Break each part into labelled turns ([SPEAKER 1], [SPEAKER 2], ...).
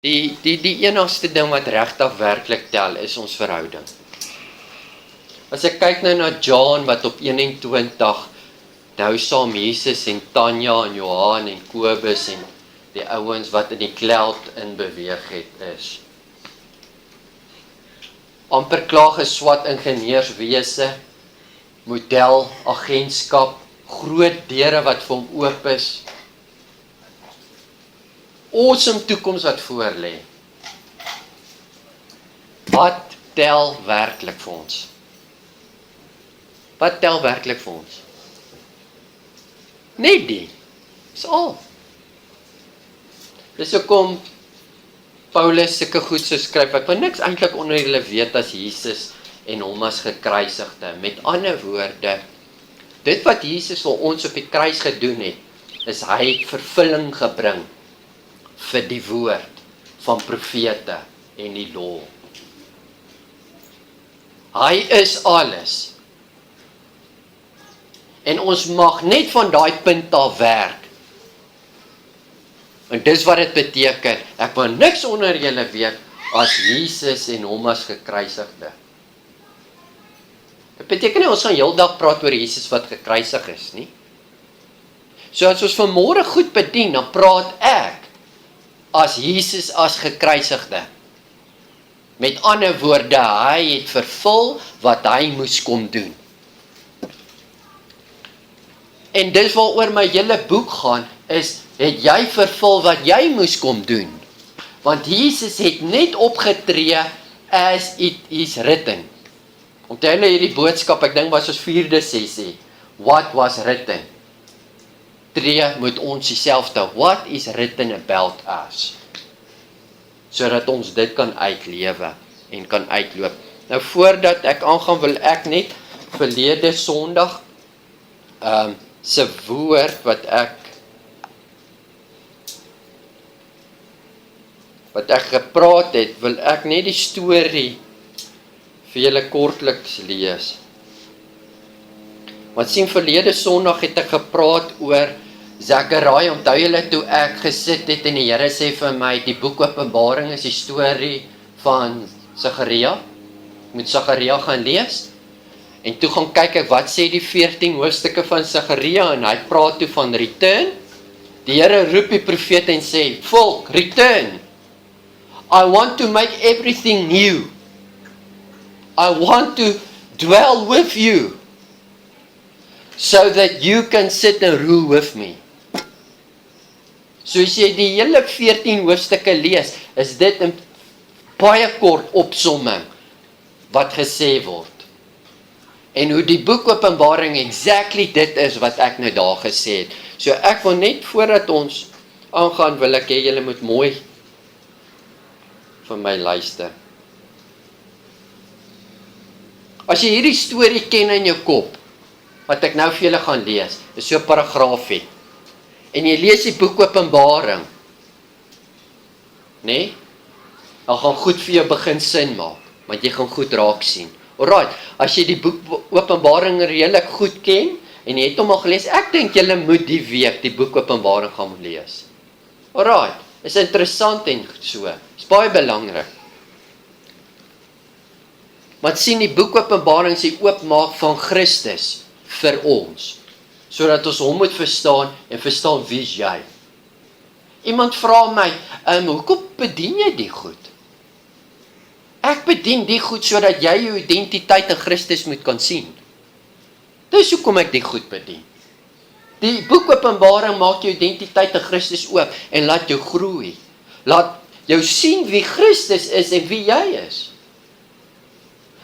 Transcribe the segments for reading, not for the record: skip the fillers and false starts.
[SPEAKER 1] Die enigste ding wat regtig werklik tel is ons verhouding. As ek kyk nou na John wat op 21 nou saam Jesus en Tanya en Johan en Kobus en die ouens wat in die cloud in beweeg het is. Amper klaar geswat ingenieurswese, model, agentskap, groot deure wat vir hom oop is. Awesome toekoms wat voor lê. Wat tel werklik vir ons? Wat tel werklik vir ons? Net die. Dis al. Dis hoekom Paulus sulke goed so skryf, ek wil niks eintlik onder julle weet as Jesus en hom as gekruisigde. Met ander woorde, dit wat Jesus vir ons op die kruis gedoen het, is hy het vervulling gebring vir die woord van profete en die law. Hy is alles. En ons mag net van daai punt af werk. En dis wat dit beteken. Ek wil niks onder julle weet as Jesus en hom as gekruisigde. Dit beteken nie ons gaan heeldag praat oor Jesus wat gekruisig is nie. So as ons vanmôre goed bedien, dan praat ek as Jesus as gekruisigde. Met ander woorde, hy het vervul wat hy moes kom doen. En dis waaroor my hele boek gaan, is, het jy vervul wat jy moes kom doen? Want Jesus het net opgetree as it is written. Onthou julle hierdie boodskap, ek dink was ons 4de sessie. What was written? Tree moet ons dieselfde. What is written about us? Sodat ons dit kan uitlewe en kan uitloop. Nou voordat ek aangaan, wil ek net verlede Sondag se woord wat ek gepraat het, wil ek net die storie vir julle kortliks lees. Want sien, verlede Sondag het ek gepraat oor Zachariah. Onthou julle toe ek gesit het en die Here sê vir my, die boek Openbaring is die storie van Zachariah. Ek moet Zachariah gaan lees. En toe gaan kyk ek, wat sê die 14 hoofstukke van Zachariah, en hy praat toe van return. Die Here roep die profeet en sê, volk, return. I want to make everything new. I want to dwell with you, so that you can sit and rule with me. So as jy die hele 14 hoofstukke lees, is dit 'n baie kort opsomming wat gesê word. En hoe die boek Openbaring exactly dit is wat ek nou daar gesê het. So ek wil net voordat ons aangaan, wil ek hê julle moet mooi vir my luister. As jy hierdie storie ken in jou kop, wat ek nou vir julle gaan lees, is so 'n paragraafie. En jy lees die boek Openbaring, nee? Dan gaan goed vir jou begin sin maak, want jy gaan goed raak sien. Alright, as jy die boek Openbaring redelik goed ken, en jy het hom al gelees, ek dink julle moet die week die boek Openbaring gaan lees. Alright, is interessant en so, is baie belangrik. Want sien, die boek Openbaring is die oopmaak van Christus vir ons, sodat ons hom moet verstaan en verstaan wie is jy. Iemand vra my, hoekom bedien jy die goed? Ek bedien die goed sodat jy jou identiteit in Christus moet kan sien. Dis hoekom ek die goed bedien. Die boek Openbaring maak jou identiteit in Christus oop en laat jou groei. Laat jou sien wie Christus is en wie jy is.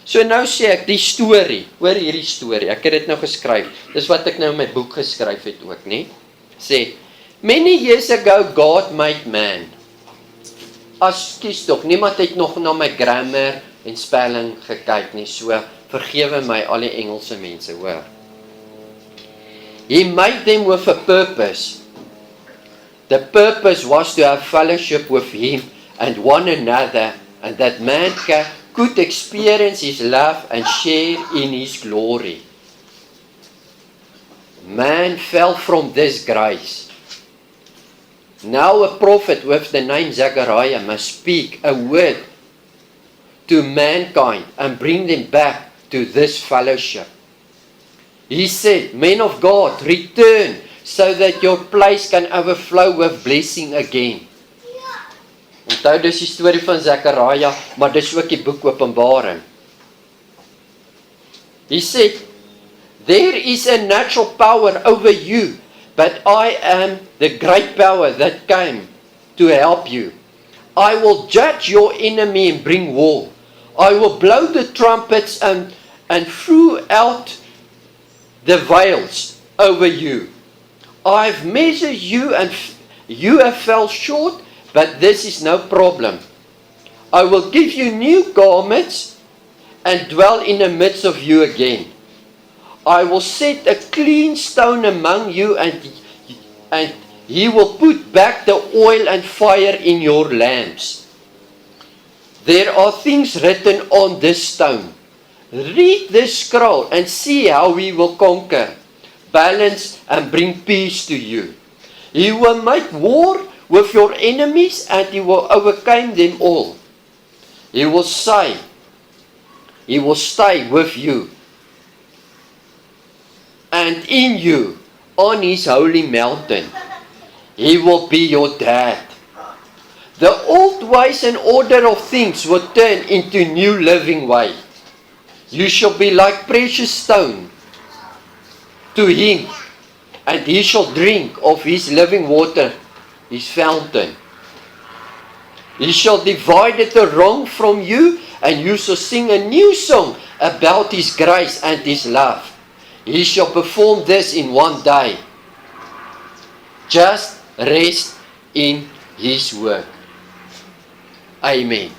[SPEAKER 1] So nou sê ek die storie, hoor hierdie storie, ek het dit nou geskryf, dis wat ek nou in my boek geskryf het ook, nie? Sê, many years ago God made man. Ekskuus tog, niemand het nog na my grammar en spelling gekyk nie, so vergewe my al die Engelse mense, hoor. He made them with a purpose. The purpose was to have fellowship with him and one another, and that man could experience his love and share in his glory. Man fell from this grace. Now a prophet with the name Zechariah must speak a word to mankind and bring them back to this fellowship. He said, men of God, return so that your place can overflow with blessing again. Onthou dis die storie van Zechariah, maar dis ook die boek Openbaring. He said, there is a natural power over you, but I am the great power that came to help you. I will judge your enemy and bring war. I will blow the trumpets and throw out the veils over you. I've measured you and you have fell short, but this is no problem. I will give you new garments and dwell in the midst of you again. I will set a clean stone among you and he will put back the oil and fire in your lamps. There are things written on this stone. Read this scroll and see how we will conquer, balance and bring peace to you. He will make war with your enemies and he will overcome them all. He will stay with you and in you on his holy mountain. He will be your dad. The old ways and order of things will turn into new living way. You shall be like precious stone to him, and he shall drink of his living water, his fountain. He shall divide the wrong from you, and you shall sing a new song about his grace and his love. He shall perform this in one day. Just rest in his work. Amen.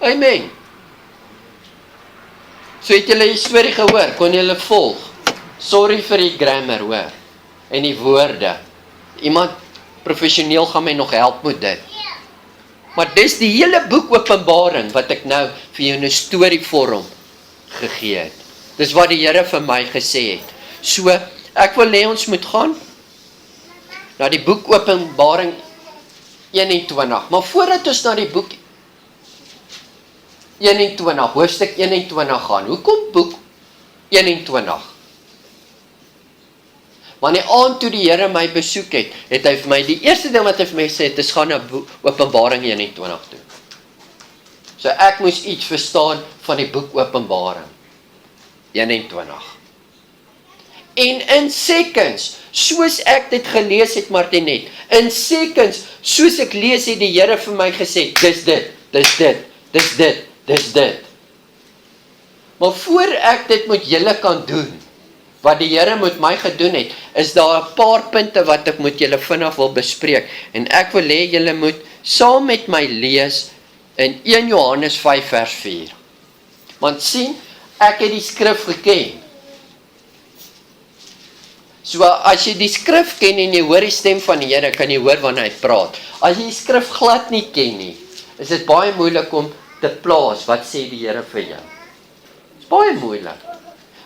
[SPEAKER 1] Amen. So het julle die storie gehoor, kon julle volg? Sorry vir die grammar, hoor. En die woorde. Iemand professioneel gaan my nog help met dit. Maar dis die hele boek Openbaring wat ek nou vir jou in 'n storievorm gegee het. Dis wat die Here vir my gesê het. So, ek wil hê ons moet gaan na die boek Openbaring 21. Maar voordat ons na die boek 21, hoofstuk 21 gaan. Hoekom boek 21? Want die aand toe die Here my besoek het, het hy vir my, die eerste ding wat hy vir my gesê het, is gaan na Openbaring 21 toe. So ek moes iets verstaan van die boek Openbaring 21. En in seconds, soos ek dit gelees het, Martinet, in seconds, soos ek lees het die Here vir my gesê, dis dit, dis dit, dis dit, dis dit. Maar voor ek dit met julle kan doen, wat die Here met my gedoen het, is daar 'n paar punte wat ek met julle vinnig wil bespreek. En ek wil hê julle moet saam met my lees in 1 Johannes 5 vers 4. Want sien, ek het die skrif geken. So as jy die skrif ken en jy hoor die stem van die Here, kan jy hoor wanneer hy praat. As jy die skrif glad nie ken nie, is dit baie moeilik om te plaas wat sê die Here vir jou. Dit is baie moeilik.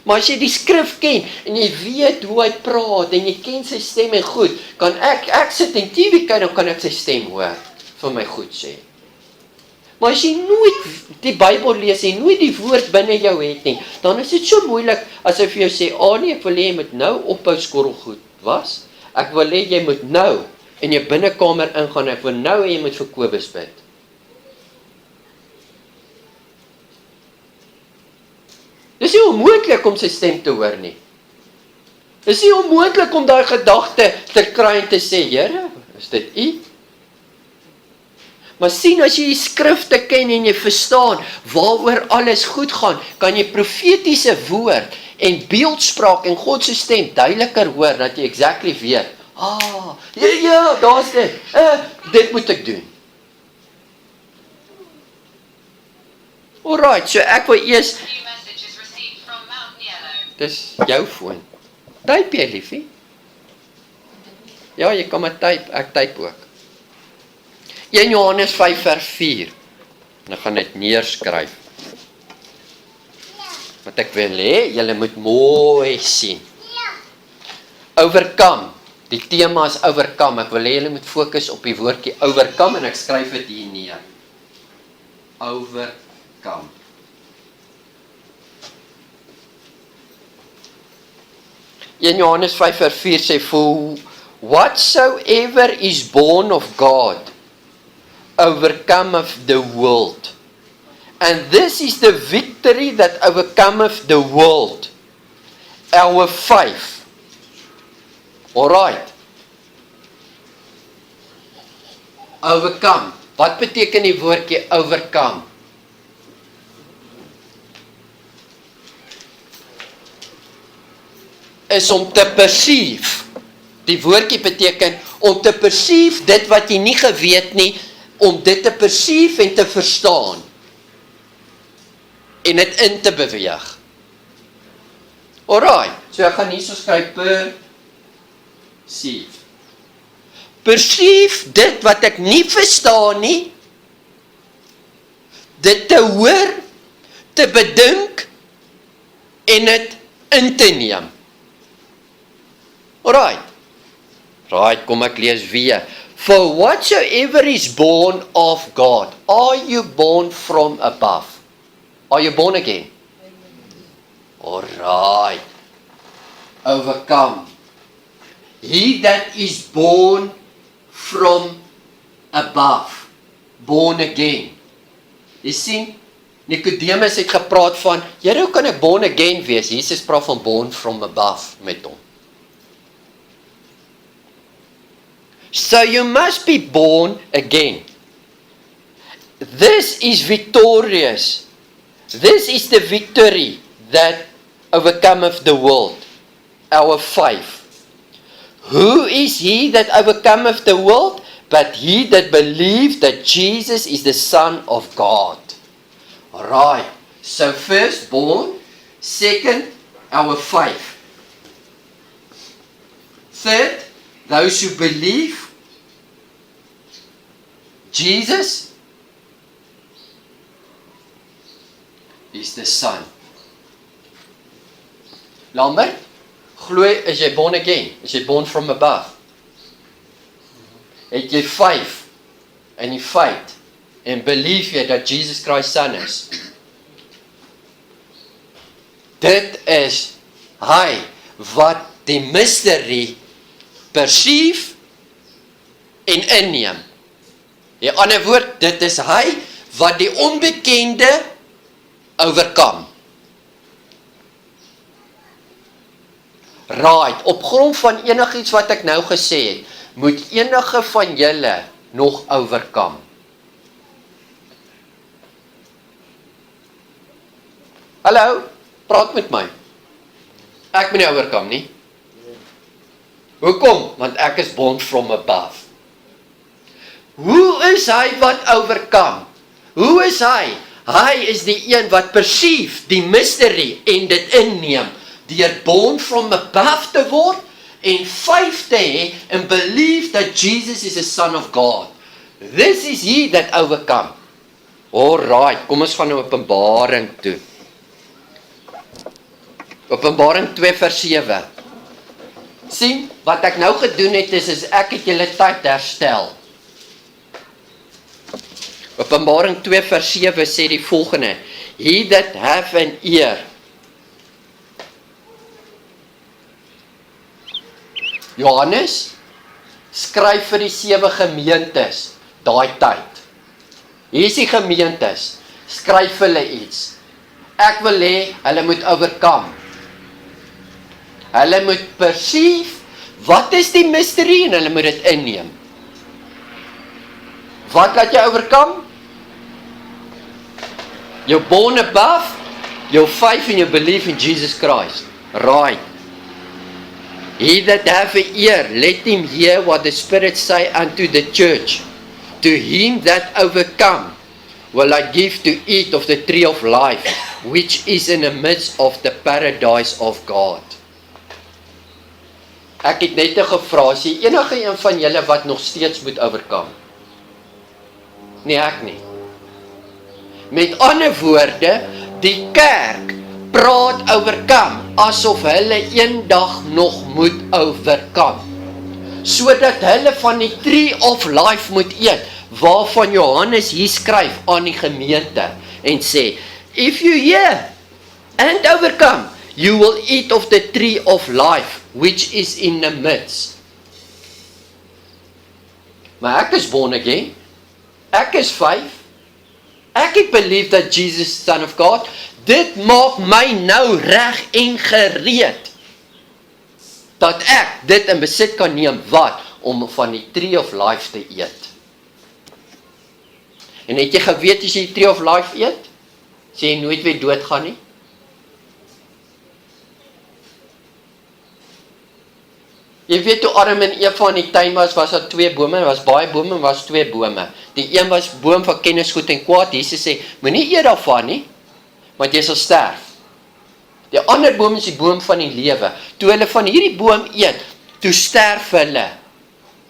[SPEAKER 1] Maar as jy die skrif ken en jy weet hoe hy praat en jy ken sy stem en goed, kan ek sit en TV kyk, dan kan ek sy stem hoor vir my goed sê. Maar as jy nooit die Bybel lees en nooit die woord binne jou het nie, dan is dit so moeilik as hy vir jou sê, nee, ek wil hê jy moet nou ophou skorrelgoed was. Ek wil hê jy moet nou in jou binnekamer ingaan, ek wil nou hê jy moet vir Kobus bid. Dis nie onmoontlik om sy stem te hoor nie. Dis nie onmoontlik om daai gedagte te kry en te sê, Here, is dit U? Maar sien, as jy die skrifte ken en jy verstaan waaroor alles goed gaan, kan jy profetiese woord en beeldspraak en God se stem duideliker hoor, dat jy exactly weet, ja, daar's dit, dit moet ek doen. Alright, so ek wil eers, dis jou foon. Typ jy, liefie? Ja, jy kan maar typ, ek typ ook. 1 Johannes 5 vers 4. Nou gaan dit neerskryf. Wat ek wil hê, julle moet mooi sien. Overcome. Die tema is overcome. Ek wil hê julle moet fokus op die woordjie overcome en ek skryf dit hier neer. Overcome. In Johannes 5:4 sê, for whatsoever is born of God overcometh the world. And this is the victory that overcometh the world. Our faith. Alright. Overcome. Wat beteken die woordjie overcome? Is om te perceive. Die woordjie beteken om te perceive dit wat jy nie geweet nie, om dit te perceive en te verstaan. En dit in te beweeg. Alright, so ek gaan hier so skryf perceive. Perceive dit wat ek nie verstaan nie, dit te hoor, te bedink en dit in te neem. Alright. Right, kom ek lees weer. For whatsoever is born of God, are you born from above? Are you born again? Alright. Overcome. He that is born from above. Born again. Jy sien, Nicodemus het gepraat van, Here, hoe kan ek born again wees? Jesus praat van born from above met hom. So you must be born again. This is victorious. This is the victory that overcometh the world. Our faith. Who is he that overcometh the world? But he that believes that Jesus is the Son of God. Alright. So first born. Second, our faith. Third, those who believe Jesus is the Son. Lambert, glo, is jy born again? Is jy born from above? Het jy faith in die feit en belief jy dat Jesus Christ Son is? Dit is hy wat die mystery perceive en inneem. In ander woord, dit is hy wat die onbekende overkom. Right, op grond van enigiets wat ek nou gesê het, moet enige van julle nog overkom. Hallo, praat met my. Ek moet nie overkom nie. Hoekom? Want ek is born from above. Hoe is hy wat overkom? Hoe is hy? Hy is die een wat perceive die mystery en dit inneem, deur born from above te word en faith te hê and believe that Jesus is the Son of God. This is he that overcome. Alright, kom ons gaan na Openbaring toe. Openbaring 2 vers 7. Sien, wat ek nou gedoen het is ek het julle tyd herstel. Openbaring 2 vers 7 sê die volgende: He that have an ear. Johannes skryf vir die 7 gemeentes daai tyd. Hier is die gemeentes, skryf hulle iets. Ek wil hê hulle moet overkom. Hulle moet perceive wat is die mystery en hulle moet dit inneem. Wat laat jy overkom? You're born above, your faith and your belief in Jesus Christ. Right. He that have an ear, let him hear what the Spirit say unto the church. To him that overcome, will I give to eat of the tree of life, which is in the midst of the paradise of God. Ek het net gevra, is enige een van julle wat nog steeds moet overkom? Nee, ek nie. Met ander woorde, die kerk praat oorkom, asof hulle eendag nog moet oorkom, sodat hulle van die tree of life moet eet, waarvan Johannes hier skryf aan die gemeente, en sê, if you hear and overcome, you will eat of the tree of life, which is in the midst. Maar ek is born again, ek is 5, ek het believe that Jesus is Son of God, dit maak my nou reg en gereed, dat ek dit in besit kan neem, wat? Om van die tree of life te eet. En het jy geweet, as jy die tree of life eet, sê jy nooit weer doodgaan nie? Jy weet toe Adam en Eva in die tuin was daar 2 bome, was baie bome, was 2 bome. Die een was boom van kennis goed en kwaad, Jesus sê, moenie eet daarvan nie, want jy sal sterf. Die ander boom is die boom van die lewe. Toe hulle van hierdie boom eet, toe sterf hulle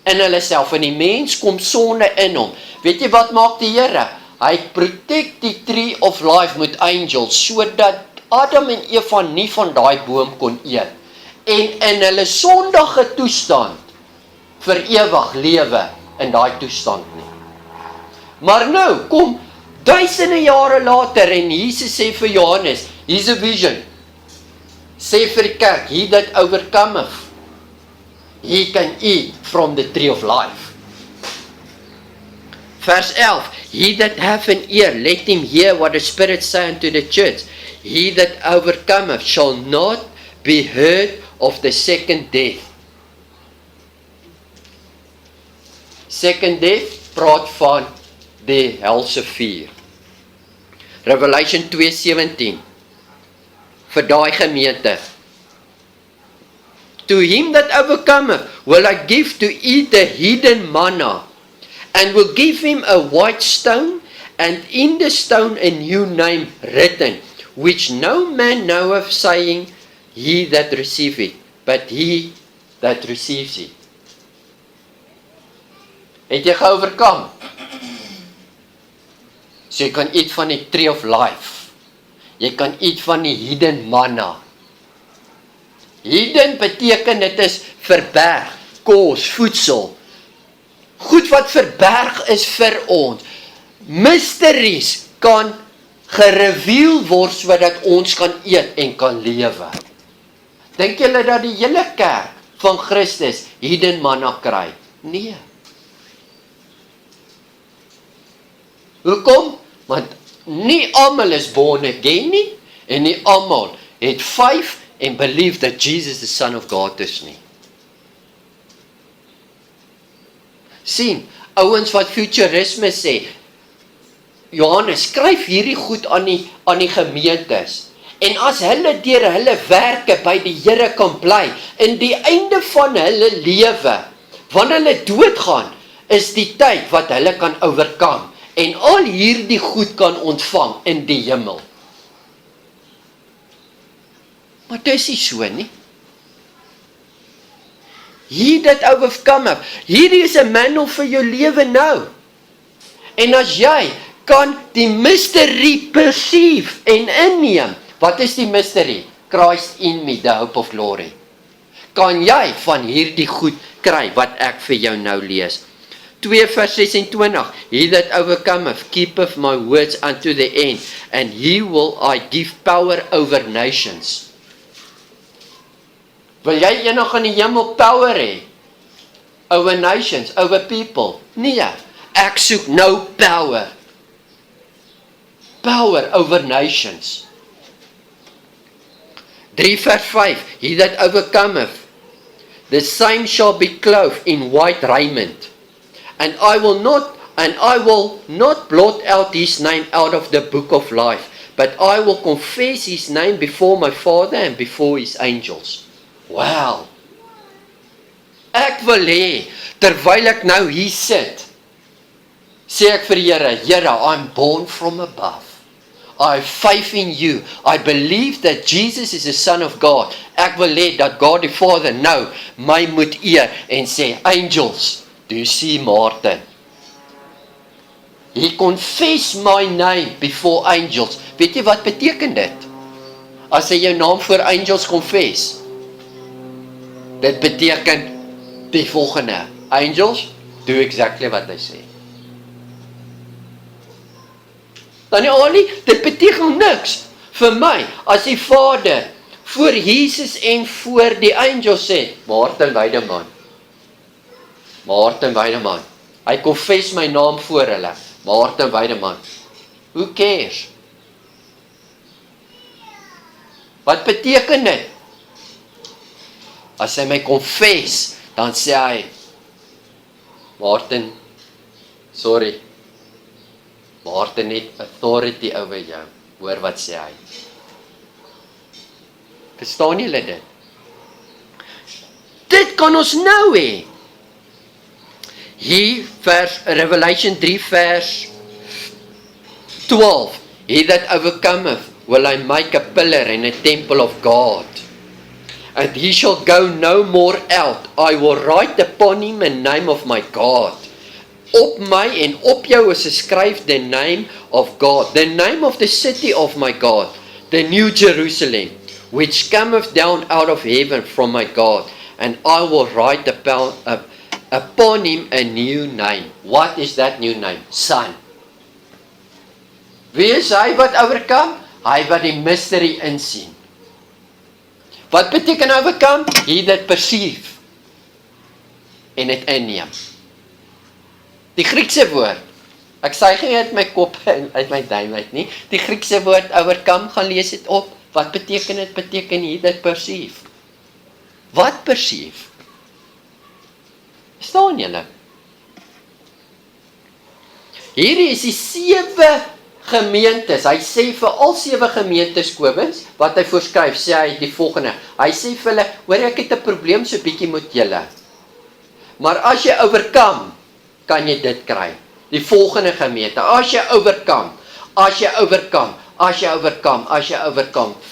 [SPEAKER 1] in hulle self, en die mens kom sonde in hom. Weet jy wat maak die Here? Hy protect die tree of life met angels, sodat Adam en Eva nie van daai boom kon eet. En in hulle sondige toestand vir ewig lewe in daai toestand nie. Maar nou, kom duisende jare later, en Jesus sê vir Johannes, hier's 'n vision, sê vir die kerk, he that overcometh, he can eat from the tree of life. Vers 11, he that hath an ear, let him hear what the Spirit say unto the church. He that overcometh shall not be hurt of the second death. Second death praat van die helse vuur. Revelation 2:17 vir daai gemeente. To him that overcometh will I give to eat the hidden manna, and will give him a white stone, and in the stone a new name written, which no man knoweth, saying, he that receiveth it, but he that receives it. Het jy geoorkom? So jy kan eet van die tree of life. Jy kan eet van die hidden manna. Hidden beteken dit is verberg, kos, voedsel. Goed wat verberg is vir ons. Mysteries kan gereveal word, sodat ons kan eet en kan lewe. Dink julle dat die hele kerk van Christus hidden manna kry? Nee. Hoekom? Want nie almal is born again nie, en nie almal het 5 en believe that Jesus the Son of God is nie. Sien, ouens wat futurisme sê, Johannes, skryf hierdie goed aan die gemeentes, en as hulle deur hulle werke by die Here kan bly, in die einde van hulle lewe, wanneer hulle doodgaan, is die tyd wat hulle kan oorkom, en al hierdie goed kan ontvang in die hemel. Maar dit is nie so nie. He that overcometh, hierdie is 'n manual vir jou lewe nou. En as jy kan die mystery perceive en inneem, wat is die mystery? Christ in me, the hope of glory. Kan jy van hierdie goed kry wat ek vir jou nou lees? 2 vers 26, he that overcometh keepeth my words unto the end, and he will I give power over nations. Wil jy enig in die hemel power hê? Over nations, over people? Nee, ek soek nou power. Power over nations. 3 vers 5, he that overcometh, the same shall be clothed in white raiment, and I will not blot out his name out of the book of life, but I will confess his name before my Father and before his angels. Wow! Ek wil hê, terwyl ek nou hier sit, sê ek vir die Here, Here, I'm born from above. I have faith in you. I believe that Jesus is the Son of God. Ek wil hê dat God die Vader nou my moet eer en sê, angels, do you see Martin? He confessed my name before angels. Weet jy wat beteken dit? As hy jou naam voor angels confess, dit beteken die volgende. Angels, do exactly wat hy sê. Dan Ali, dit beteken niks vir my, as die Vader voor Jesus en voor die angels sê, Martin Weideman, hy confess my naam voor hulle, Martin Weideman, who cares? Wat beteken dit? As hy my confess, dan sê hy, Martin, sorry, Martin het authority oor jou, hoor wat sê hy. Verstaan julle dit? Dit kan ons nou hê. Hier, Revelation 3 vers 12, he that overcometh will I make a pillar in a temple of God, and he shall go no more out. I will write upon him a name of my God. Op my en op jou is geskryf the name of God, the name of the city of my God, the new Jerusalem, which cometh down out of heaven from my God, and I will write upon him a new name. What is that new name? Son. Wie is hy wat oorkom? Hy wat die mystery insien. Wat beteken overkom? He that perceive en het inneem. Die Griekse woord, ek sê nie uit my kop en uit my duim uit nie, die Griekse woord overkom, gaan lees dit op. Wat beteken dit? Beteken he that perceive. Wat perceive? Verstaan julle? Hierdie is die 7 gemeentes, hy sê vir al 7 gemeentes Kobus, wat hy voorskryf, sê hy die volgende, hy sê vir hulle, hoor ek het 'n probleem so bietjie met julle, maar as jy oorkom, kan jy dit kry, die volgende gemeente, as jy oorkom,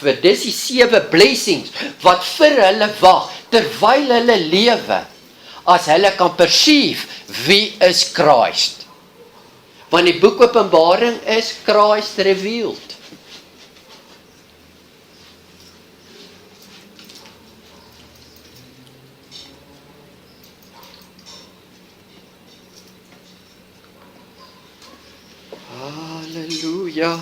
[SPEAKER 1] vir dis die 7 blessings, wat vir hulle wag, terwyl hulle lewe, as hulle kan perceive, wie is Christ, want die boek Openbaring is Christ revealed. Halleluja.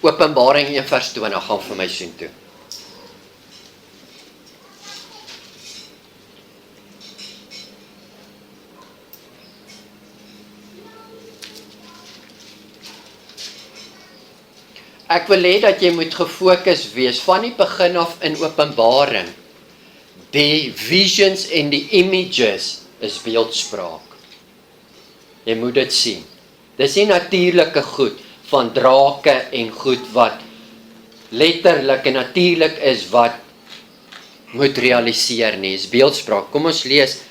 [SPEAKER 1] Openbaring 1 vers 20, gaan vir my sien toe. Ek wil hê dat jy moet gefokus wees van die begin af in Openbaring. Die visions en die images is beeldspraak. Jy moet dit sien. Dis nie natuurlike goed van drake en goed wat letterlik en natuurlik is wat moet realiseer nie. Is beeldspraak. Kom ons lees.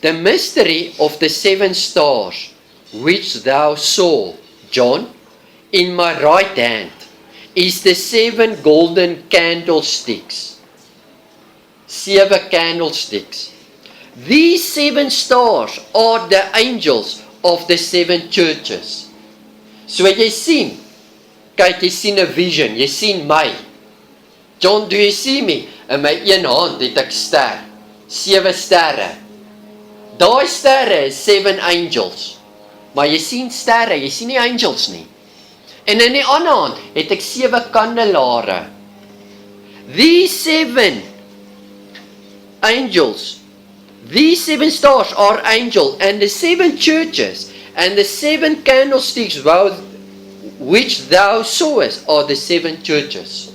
[SPEAKER 1] The mystery of the 7 stars which thou saw, John, in my right hand, is the 7 golden candlesticks. 7 candlesticks. These 7 stars are the angels of the 7 churches. So jy sien, kyk, jy sien 'n vision, jy sien my. John, do you see me? In my een hand het ek ster, 7 sterre. Daai sterre is 7 angels. Maar jy sien sterre, jy sien nie angels nie. En in die ander hand het ek 7 kandelare. These 7 angels, these 7 stars are angels, and the 7 churches, and the 7 candlesticks which thou sawest are the 7 churches.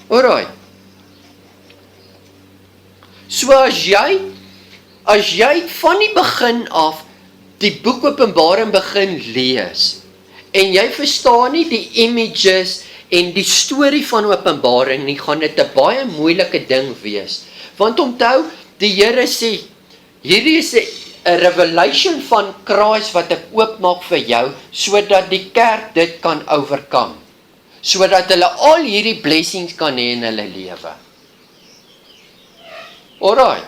[SPEAKER 1] Alright. So as jy van die begin af die boek Openbaring begin lees, en jy verstaan nie die images en die storie van Openbaring nie, gaan dit 'n baie moeilike ding wees. Want onthou, die Here sê, hierdie is 'n revelation van Christ wat ek oopmaak vir jou, sodat die kerk dit kan oorkom. Sodat hulle al hierdie blessings kan hê in hulle lewe. Alright.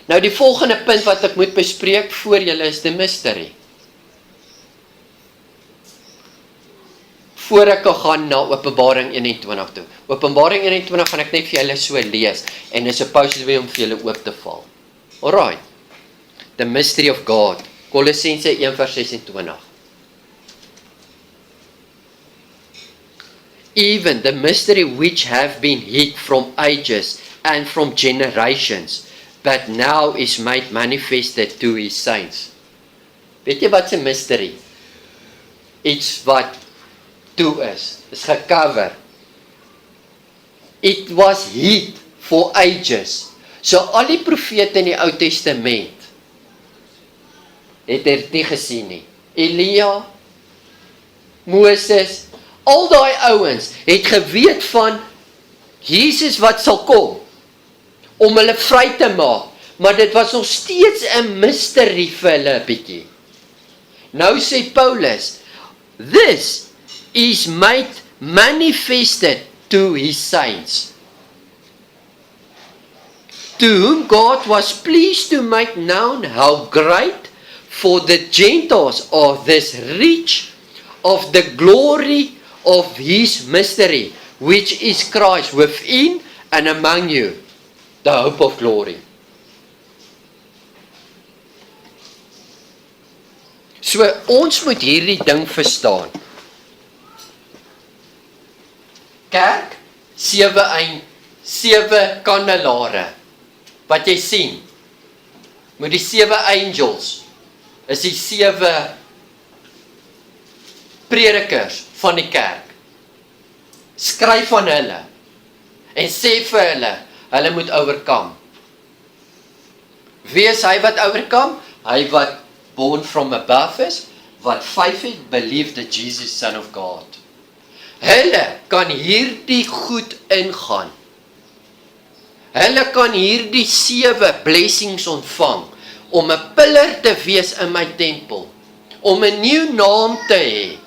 [SPEAKER 1] Nou die volgende punt wat ek moet bespreek voor julle is die mystery. voor ek gaan na Openbaring 21 toe. Openbaring 21 gaan ek net vir julle so lees, en is supposed to be om vir julle oop te val. Alright, the mystery of God, Kolossense 1 vers 26. Even the mystery which have been hid from ages and from generations, but now is made manifested to his saints. Weet jy wat 'n mystery? Iets wat toe is gecover. It was hid for ages. So al die profete in die Ou Testament het nie gesien nie. Elia, Moses, al daai ouens het geweet van Jesus wat sal kom om hulle vry te maak, maar dit was nog steeds 'n mystery vir hulle 'n bietjie. Nou sê Paulus, this is made manifested to his saints, to whom God was pleased to make known how great for the Gentiles are this reach of the glory of his mystery, which is Christ within and among you, the hope of glory. So ons moet hierdie ding verstaan. Kerk, 7 kandelare, wat jy sien, met die 7 angels, is die 7 predikers van die kerk. Skryf van hulle, en sê vir hulle, hulle moet oorkom. Wie is hy wat oorkom? Hy wat born from above is, wat faith het, believe that Jesus Son of God. Hulle kan hierdie goed ingaan. Hulle kan hierdie 7 blessings ontvang, om 'n pillar te wees in my tempel, om 'n nuwe naam te hê,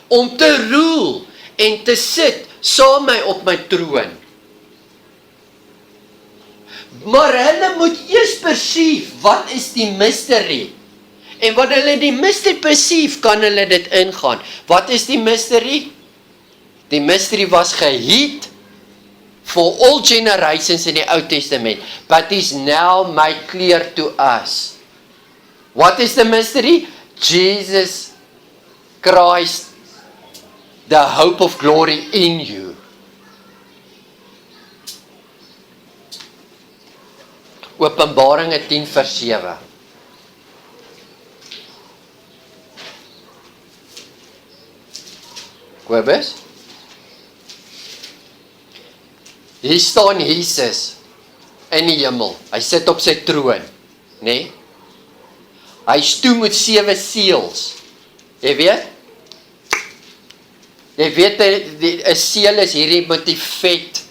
[SPEAKER 1] om te rule en te sit saam my op my troon. Maar hulle moet eers perceive, wat is die mystery? En wanneer hulle die mystery perceive, kan hulle dit ingaan. Wat is die mystery? Die mystery was gehid for all generations in die Ou Testament, but is now made clear to us. What is the mystery? Jesus Christ, the hope of glory in you. Openbaring 10 vers 7. Kobus? Hier staan Jesus in die hemel. Hy sit op sy troon, né? Hy is toe met 7 seels. Jy weet? Jy weet, 'n seel is hierdie met die vet,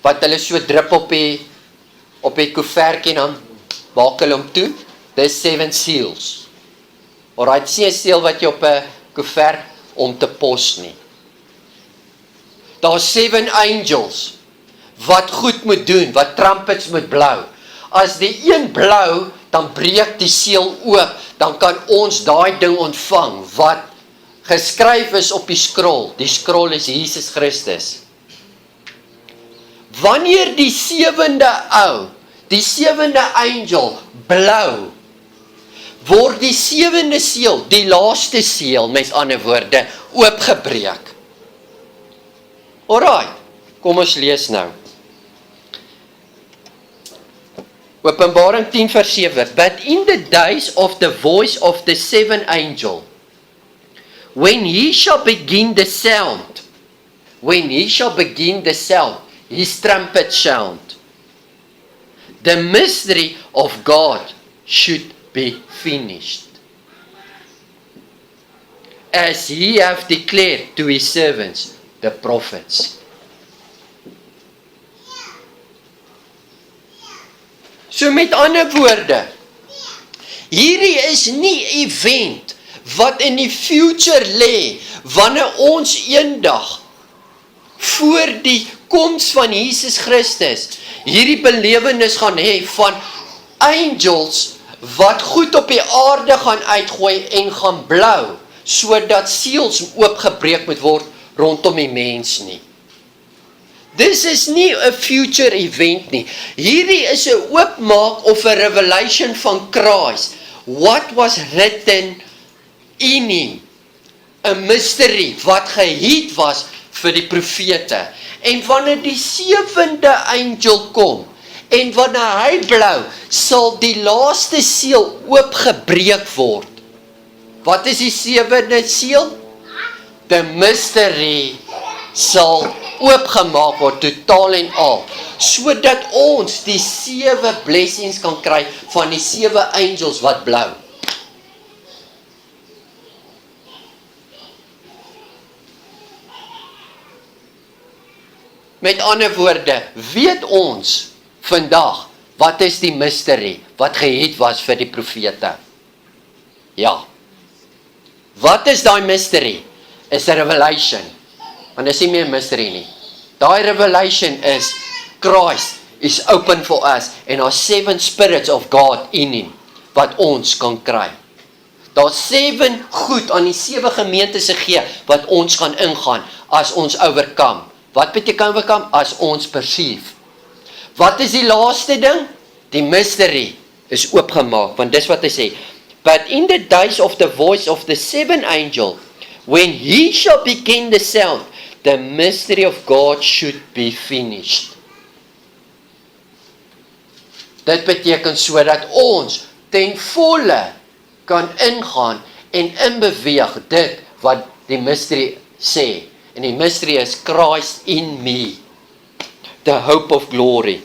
[SPEAKER 1] wat hulle so drup op die koevertjie, en dan maak hulle hom toe. Dis 7 seals. Alright, sien 'n seel wat jy op 'n koevert om te pos nie. Daar's 7 angels, wat goed moet doen, wat trumpets moet blou. As die een blou, dan breek die seel oop, dan kan ons daai ding ontvang, wat geskryf is op die skrol. Die skrol is Jesus Christus. Wanneer die 7de ou, die 7de angel blou, word die 7de seel, die laaste seel, met ander woorde, oopgebreek. Alright, kom ons lees nou. Openbaring 10 vers 7. But in the days of the voice of the 7th angel, when he shall begin the sound, his trumpet sound, the mystery of God should be finished, as he hath declared to his servants, the prophets. So met ander woorde, hierdie is nie 'n event wat in die future lê, wanneer ons eendag voor die koms van Jesus Christus hierdie belewenis gaan hê van angels wat goed op die aarde gaan uitgooi en gaan blou, sodat seels oopgebreek moet word rondom die mens nie. Dis is nie 'n future event nie. Hierdie is 'n oopmaak of 'n revelation van Christ. What was written in him. 'n mystery wat gehid was vir die profete. En wanneer die 7de angel kom, en wanneer hy blou, sal die laaste seël oopgebreek word. Wat is die 7de seël? The mystery sal oopgemaak word, totaal en al, sodat ons die 7 blessings kan kry van die 7 angels wat blou. Met ander woorde, weet ons vandag, wat is die mystery, wat gehid was vir die profete? Ja. Wat is die mystery? Is 'n revelation. Want dis nie meer mystery nie. Daai revelation is, Christ is open for us, en daar's 7 spirits of God in him, wat ons kan kry. Daar's 7 goed aan die 7 gemeentes gegee, wat ons gaan ingaan, as ons overcome. Wat beteken overcome? As ons perceive. Wat is die laaste ding? Die mystery is oopgemaak, want dis wat hy sê. But in the days of the voice of the 7th angel, when he shall begin the sound, the mystery of God should be finished. Dit beteken sodat ons ten volle kan ingaan en inbeweeg dit wat die mystery sê. En die mystery is Christ in me, the hope of glory.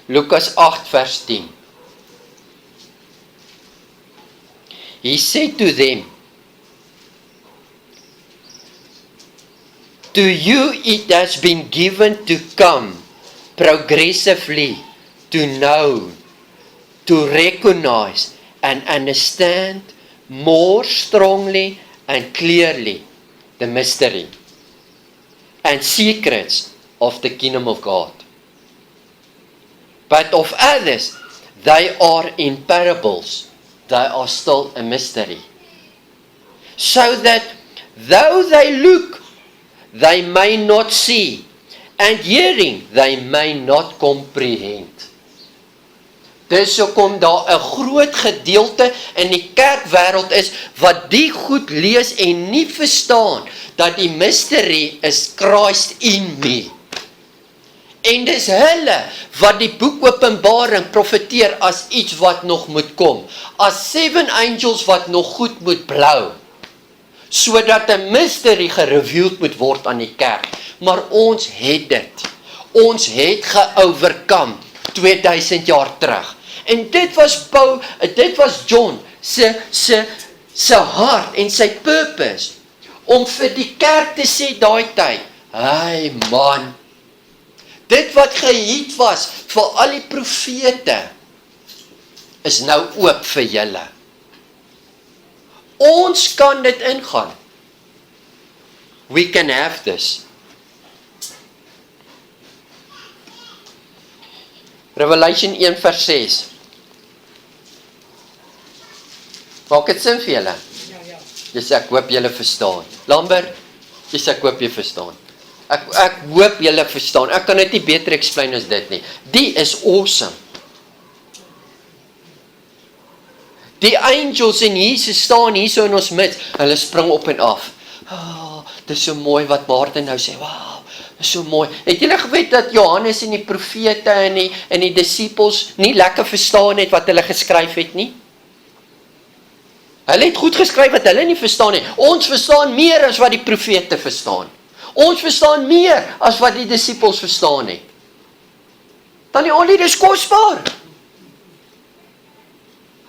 [SPEAKER 1] Lukas 8 vers 10. He said to them, to you it has been given to come progressively to know, to recognize and understand more strongly and clearly the mystery and secrets of the kingdom of God. But of others, they are in parables, they are still a mystery. So that though they look, they may not see, and hearing, they may not comprehend. Dus hoekom daar 'n groot gedeelte in die kerkwêreld is, wat die goed lees en nie verstaan, dat die mystery is Christ in me. En dis hulle, wat die boek Openbaring profeteer as iets wat nog moet kom, as 7 angels wat nog goed moet blou, sodat 'n mystery gereveeld moet word aan die kerk. Maar ons het dit, ons het geoverkom 2000 jaar terug. En dit was John se hart en sy purpose, om vir die kerk te sê daai tyd, hey man, dit wat gehid was vir al die profete, is nou oop vir julle. Ons kan dit ingaan. We can have this. Revelation 1 vers 6. Maak dit sin vir julle? Ja. Dis ek hoop julle verstaan. Lambert, dis ek hoop jy verstaan. Ek hoop julle verstaan. Ek kan dit nie beter explain as dit nie. Die is awesome. Die angels en Jesus staan hier so in ons midst. Hulle spring op en af. Dis so mooi wat Maarten nou sê. Wow, dis so mooi. Het julle geweet dat Johannes en die profete en die disippels nie lekker verstaan het wat hulle geskryf het nie? Hulle het goed geskryf wat hulle nie verstaan nie. Ons verstaan meer as wat die profete verstaan. Ons verstaan meer as wat die disippels verstaan het. Dan die olie, dis kosbaar.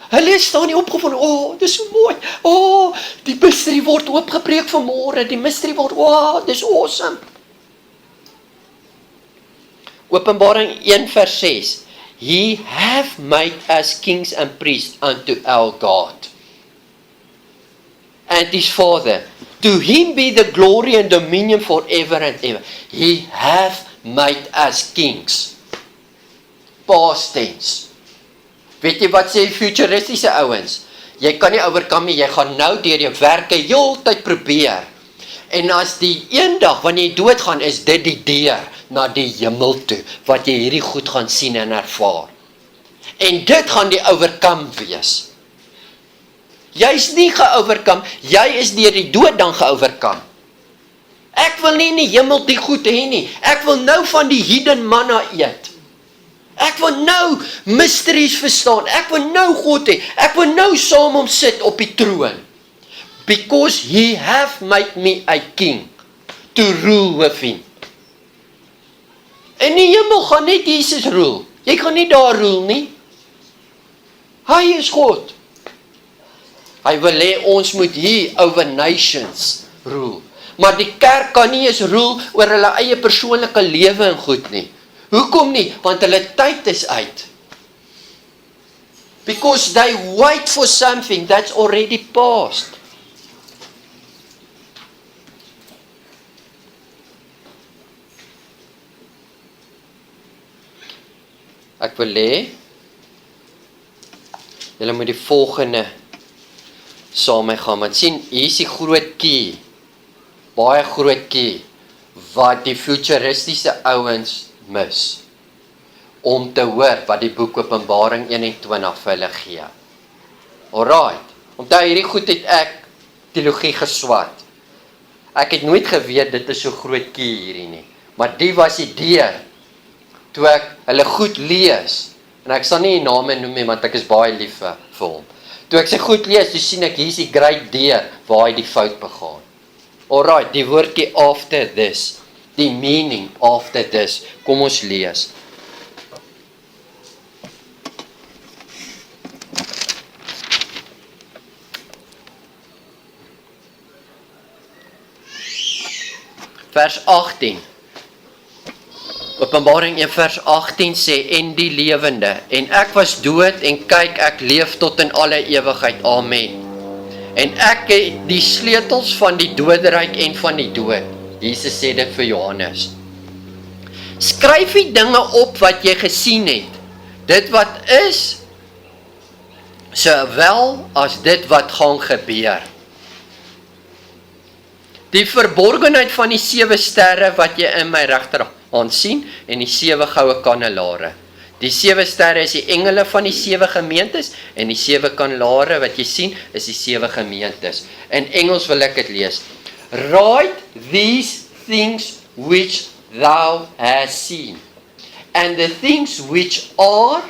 [SPEAKER 1] Hulle staan nie opgevond, dis so mooi. Die mystery word oopgebreek vanmôre, die mystery word, dis awesome. Openbaring 1 vers 6. He hath made us kings and priests unto our God. And his Father. To him be the glory and dominion forever and ever. He hath made us kings. Past tense. Weet jy wat sê futuristiese ouens? Jy kan nie oorkom nie, jy gaan nou deur jou werke heeltyd probeer. En as die eendag wanneer jy doodgaan, is dit die deur na die hemel toe, wat jy hierdie goed gaan sien en ervaar. En dit gaan die oorkom wees. Jy is nie geoorkom, jy is deur die dood dan geoorkom. Ek wil nie in die hemel die goed hê nie, ek wil nou van die hidden manna eet. Ek wil nou mysteries verstaan, ek wil nou God hê, ek wil nou saam hom sit op die troon. Because he have made me a king to rule with him. In die hemel gaan net Jesus rule. Jy gaan nie daar rule nie. Hy is God. Hy wil hê ons moet hier over nations rule. Maar die kerk kan nie eens rule oor hulle eie persoonlike lewe en goed nie. Hoekom nie? Want hulle tyd is uit. Because they wait for something that's already past. Ek wil hê, julle moet die volgende saam mee gaan, want sien, hier is die groot key, baie groot key, wat die futuristiese ouens mis, om te hoor wat die boek Openbaring 21 vir hulle gee. Alright, omdat hierdie goed het ek teologie geswat. Ek het nooit geweet dit is so groot key hierdie nie, maar die was die deur, toe ek hulle goed lees, en ek sal nie die name noem nie, want ek is baie lief vir hom. Toe ek sy goed lees, toe sien ek, hier is die great deur, waar hy die fout begaan. Alright, die woordjie after this, die meaning after this, kom ons lees. Vers 18. Openbaring 1 vers 18 sê, en die lewende, en ek was dood, en kyk, ek leef tot in alle ewigheid, amen. En ek het die sleutels van die doderyk en van die dood. Jesus sê dit vir Johannes. Skryf die dinge op wat jy gesien het, dit wat is, sowel as dit wat gaan gebeur. Die verborgenheid van die 7 sterre wat jy in my regterhand sien, en die 7 goue kandelare. Die 7 sterre is die engele van die 7 gemeentes, en die 7 kandelare wat jy sien, is die 7 gemeentes. In Engels wil ek het lees. Write these things which thou hast seen, and the things which are,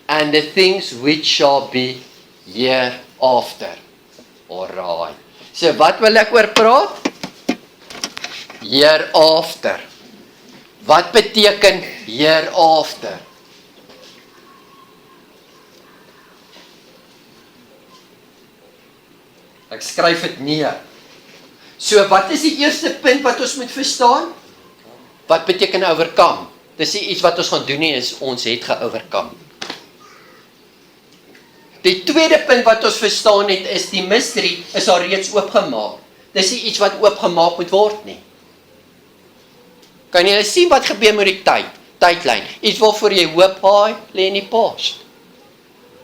[SPEAKER 1] and the things which shall be hereafter. Alright. So wat wil ek oor praat? Hereafter. Wat beteken hereafter? Ek skryf dit neer. So wat is die eerste punt wat ons moet verstaan? Wat beteken oorkom? Dis nie iets wat ons gaan doen nie, is ons het geoorkom. Die tweede punt wat ons verstaan het, is die mystery is al reeds oopgemaak. Dis nie iets wat oopgemaak moet word nie. Kan jy sien wat gebeur met die tydlyn? Iets waarvoor jy hoop, haai, lê in die past.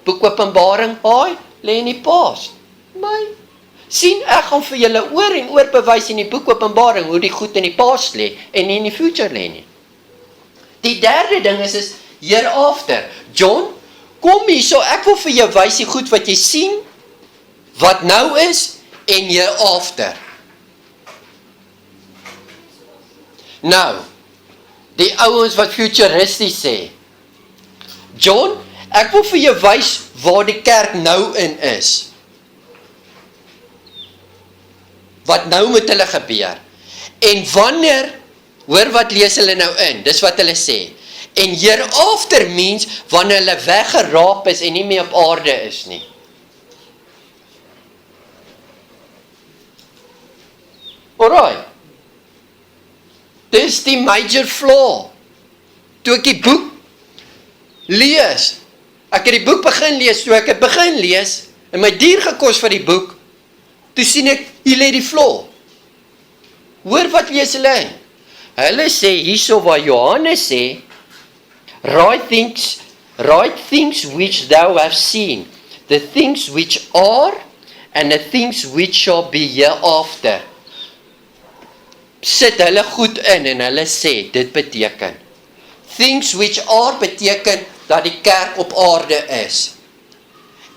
[SPEAKER 1] Boek Openbaring, haai, lê in die past. My, sien, ek gaan vir julle oor en oor bewys in die boek Openbaring, hoe die goed in die past lê, en nie in die future lê nie. Die derde ding is hereafter. John, kom hier so, ek wil vir jou wys die goed wat jy sien, wat nou is, en hereafter. Nou, die ouens wat futuristies sê, John, ek wil vir jou wys waar die kerk nou in is. Wat nou met hulle gebeur. En wanneer, hoor wat lees hulle nou in, dis wat hulle sê. En hereafter means, wanneer hulle weggeraap is en nie meer op aarde is nie. Alright. Dis die major flaw. Toe ek die boek lees, ek het die boek begin lees, toe ek het begin lees, en my dier gekos vir die boek, toe sien ek, hier lê die flaw. Hoor wat lees hulle in? Hulle sê, hierso waar Johannes sê, write things Write things which thou hast seen, the things which are, and the things which shall be hereafter. Sit hulle goed in en hulle sê, dit beteken. Things which are beteken dat die kerk op aarde is.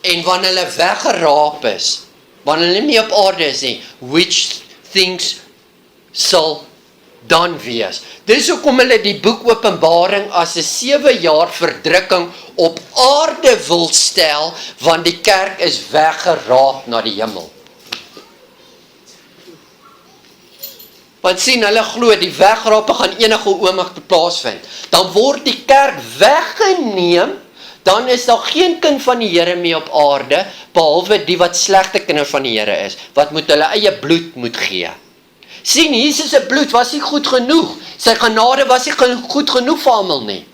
[SPEAKER 1] En wanneer hulle weggeraap is, wanneer hulle nie op aarde is nie, which things sal dan wees. Dis hoekom hulle die boek Openbaring as 'n 7 jaar verdrukking op aarde wil stel, want die kerk is weggeraap na die hemel. Want sien, hulle glo die wegrape gaan enige oomblik plaasvind. Dan word die kerk weggeneem, dan is daar geen kind van die Here meer op aarde, behalwe die wat slegte kinders van die Here is, wat moet hulle eie bloed moet gee. Sien, Jesus se bloed was nie goed genoeg, sy genade was nie goed genoeg vir almal nie.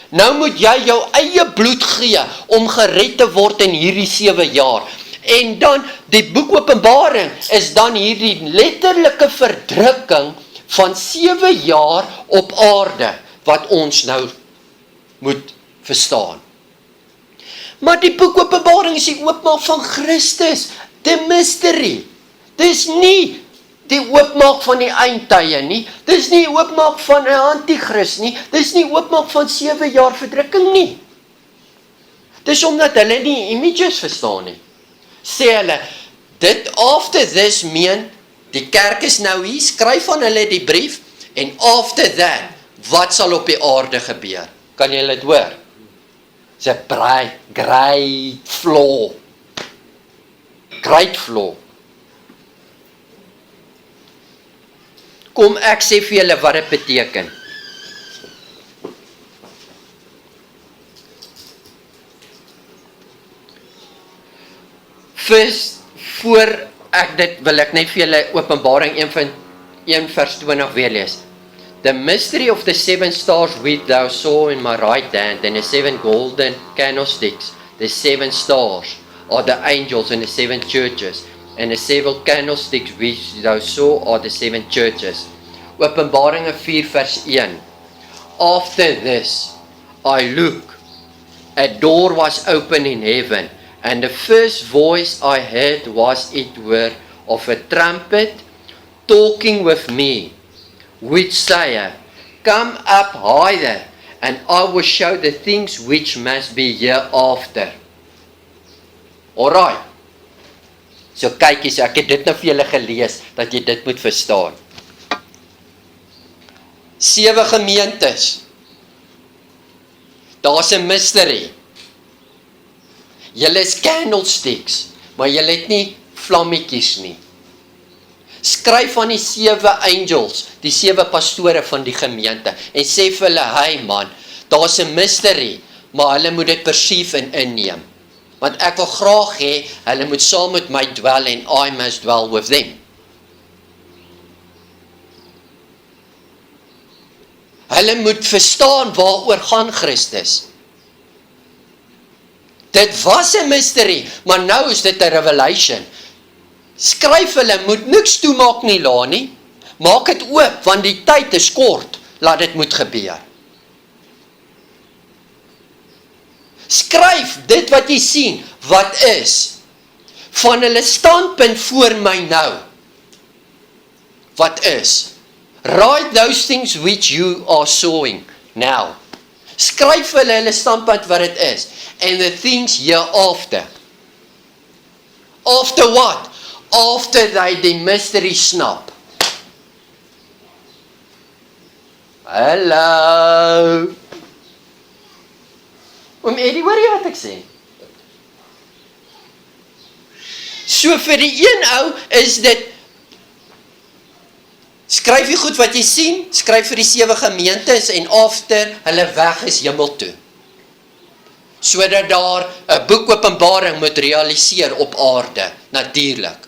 [SPEAKER 1] Nou moet jy jou eie bloed gee, om gered te word in hierdie 7 jaar. En dan, die boek Openbaring, is dan hierdie letterlike verdrukking, van 7 jaar op aarde, wat ons nou moet verstaan. Maar die boek Openbaring is die oopmaak van Christus, the mystery. Dis nie die oopmaak van die eindtye nie, dis nie oopmaak van 'n antichrist nie, dis nie oopmaak van 7 jaar verdrukking nie. Dis omdat hulle nie images verstaan nie. Sê hulle, dit after this meen, die kerk is nou hier, skryf aan hulle die brief, en after that, wat sal op die aarde gebeur? Kan julle dit hoor? It's a great flaw. Great flaw. Kom ek sê vir julle wat dit beteken. First, voor ek dit wil ek net vir julle Openbaring 1 vers 20 weer lees. The mystery of the 7 stars which thou saw in my right hand, and the 7 golden candlesticks, the 7 stars are the angels in the 7 churches, and the 7 candlesticks which thou saw are the 7 churches. Openbaring 4 vers 1. After this, I look, a door was opened in heaven, and the first voice I heard was it were of a trumpet talking with me, which saith, Come up higher, and I will show the things which must be hereafter. Alright. So kyk eens, ek het dit nou vir julle gelees, dat jy dit moet verstaan. 7 gemeentes. Daar's 'n mystery. Julle is candlesticks, maar julle het nie vlammetjies nie. Skryf aan die 7 angels, die 7 pastore van die gemeente, en sê vir hulle, hey man, daar's 'n mystery, maar hulle moet dit perceive en inneem. Want ek wil graag hê, hulle moet saam met my dwell, en I must dwell with them. Hulle moet verstaan waaroor gaan Christus. Dit was 'n mystery, maar nou is dit 'n revelation. Skryf hulle, moet niks toemaak nie, Lani. Maak dit oop, want die tyd is kort, laat dit moet gebeur. Skryf dit wat jy sien, wat is, van hulle standpunt voor my nou. Wat is? Write those things which you are sowing now. Skryf hulle standpunt wat dit is, and the things hereafter. After what? After they the mystery snap. Hallo. Eddie, hoor jy wat ek sê? So vir die een ou is dit, skryf jy goed wat jy sien, skryf vir die 7 gemeentes, en after hulle weg is hemel toe. Sodat daar 'n boek Openbaring moet realiseer op aarde, natuurlik.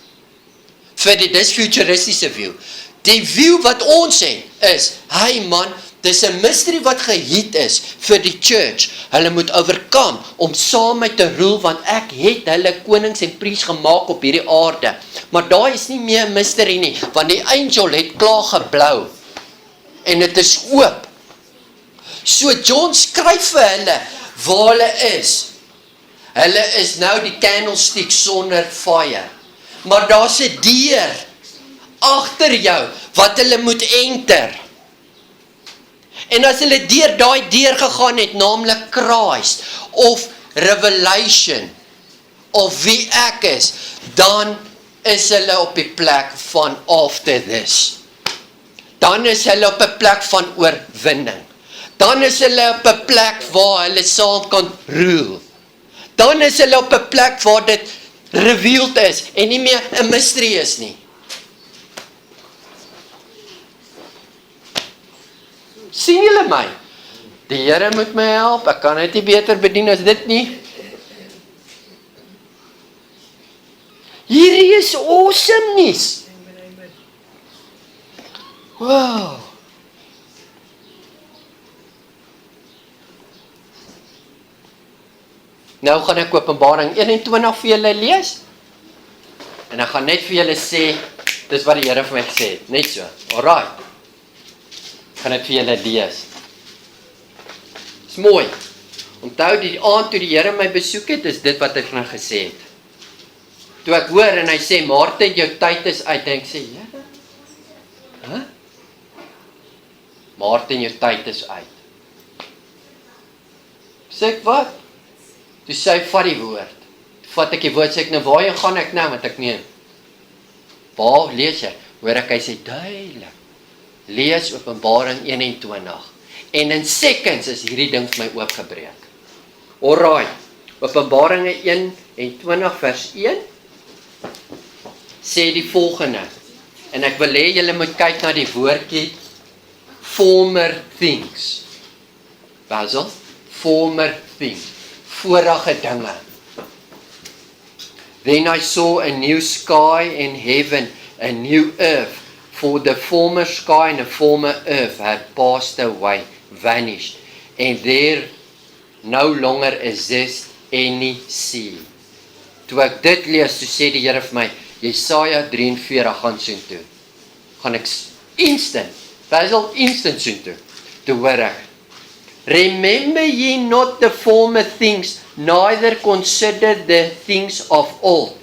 [SPEAKER 1] Vir dis futuristiese view. Die view wat ons het is, hey man, dis 'n mystery wat geheet is vir die church. Hulle moet overkom om saam met te rule, want ek het hulle konings en priesters gemaak op hierdie aarde. Maar daar is nie meer 'n mystery nie, want die angel het klaar geblou. En dit is oop. So John skryf vir hulle, waar hulle is nou die candlestick sonder fire. Maar daar's 'n deur agter jou wat hulle moet enter. En as hulle deur daai deur gegaan het, naamlik Christ of Revelation of wie ek is, dan is hulle op die plek van after this. Dan is hulle op 'n plek van oorwinning. Dan is hulle op 'n plek waar hulle saam kan rule. Dan is hulle op 'n plek waar dit revealed is en nie meer 'n mystery is nie. Sien julle my? Die Here moet my help, ek kan dit nie beter bedien as dit nie. Hierdie is awesome nuus. Wow. Nou gaan ek Openbaring 21 vir julle lees. En ek gaan net vir julle sê, dis wat die Here vir my gesê het, net so. Alright. Ek gaan dit vir julle lees. Dis mooi. Onthou die aand toe die Here my besoek het, is dit wat hy vir my gesê het. Toe ek hoor en hy sê, Martin, jou tyd is uit, en ek sê, Here? Huh? Martin, jou tyd is uit. Sê ek, wat? Toe sê hy, vat die woord. Toe vat ek die woord, sê ek, nou waarheen gaan ek nou, want ek neem. Waar lees jy? Hoor ek, hy sê, duidelik. Lees Openbaring 21. En in seconds is hierdie ding vir my oopgebreek. Alright, Openbaring 21 vers 1 sê die volgende. En ek wil hê julle moet kyk na die woordjie former things. Basil, former things. Vorige dinge. Then I saw a new sky and heaven, a new earth, for the former sky and the former earth had passed away, vanished, and there no longer exists any sea. Toe ek dit lees, toe sê die Here vir my, Jesaja 43 gaan soen toe. Gaan ek instant, Basil, instant soen toe. Toe hoor ek, remember ye not the former things, neither consider the things of old.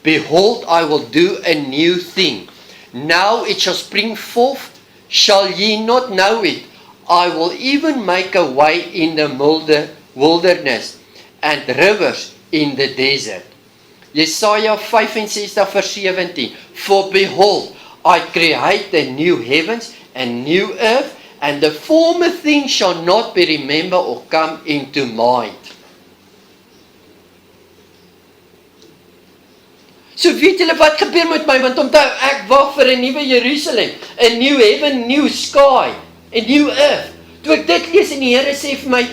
[SPEAKER 1] Behold, I will do a new thing. Now it shall spring forth, shall ye not know it? I will even make a way in the wilderness, and rivers in the desert. Jesaja 65 vers 17. For behold, I create the new heavens and new earth, and the former things shall not be remembered or come into mind. So weet julle wat gebeur met my, want onthou, ek wag vir 'n nuwe Jerusalem, 'n new heaven, new sky, 'n new earth. Toe ek dit lees en die Here sê vir my,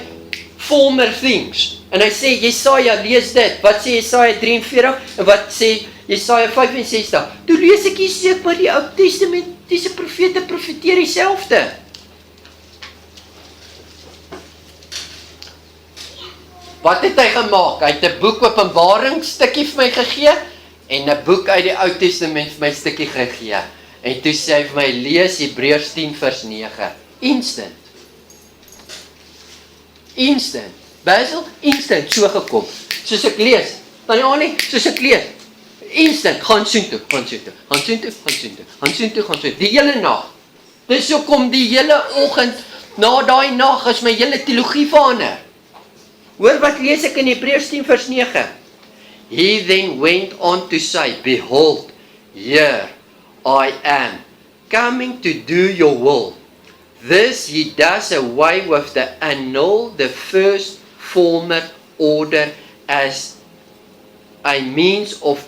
[SPEAKER 1] former things, en hy sê, Jesaja, lees dit, wat sê Jesaja 43, en wat sê Jesaja 65, toe lees ek hier sê, maar die Ou Testamentiese profete profeteer dieselfde. Wat het hy gemaak? Hy het 'n boek Openbaring stukkie vir my gegee, en 'n boek uit die Ou Testament vir my stukkie gegee. En toe sê hy vir my, lees Hebreërs 10 vers 9. Instant. Instant. Basil, instant, so gekom. Soos ek lees. Dan ja nie, soos ek lees. Instant, gaan soontoe, gaan soontoe, gaan soontoe, gaan soontoe, gaan soontoe, gaan soontoe. Die hele nag. Dis hoekom die hele oggend, na daai nag is my hele teologie verander. Hoor wat lees ek in Hebreërs 10 vers 9. He then went on to say, behold, here I am, coming to do your will. This he does away with the annul, the first former order, as a means of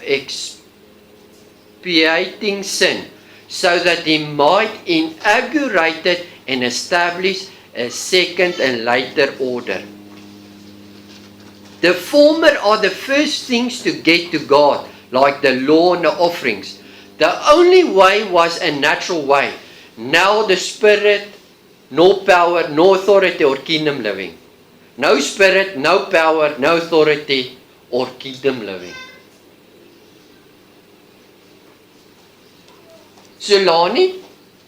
[SPEAKER 1] expiating sin, so that he might inaugurate it and establish a second and later order. The former are the first things to get to God, like the law and the offerings. The only way was a natural way. Now the Spirit, no power, no authority or kingdom living. No Spirit, no power, no authority or kingdom living. So Lani,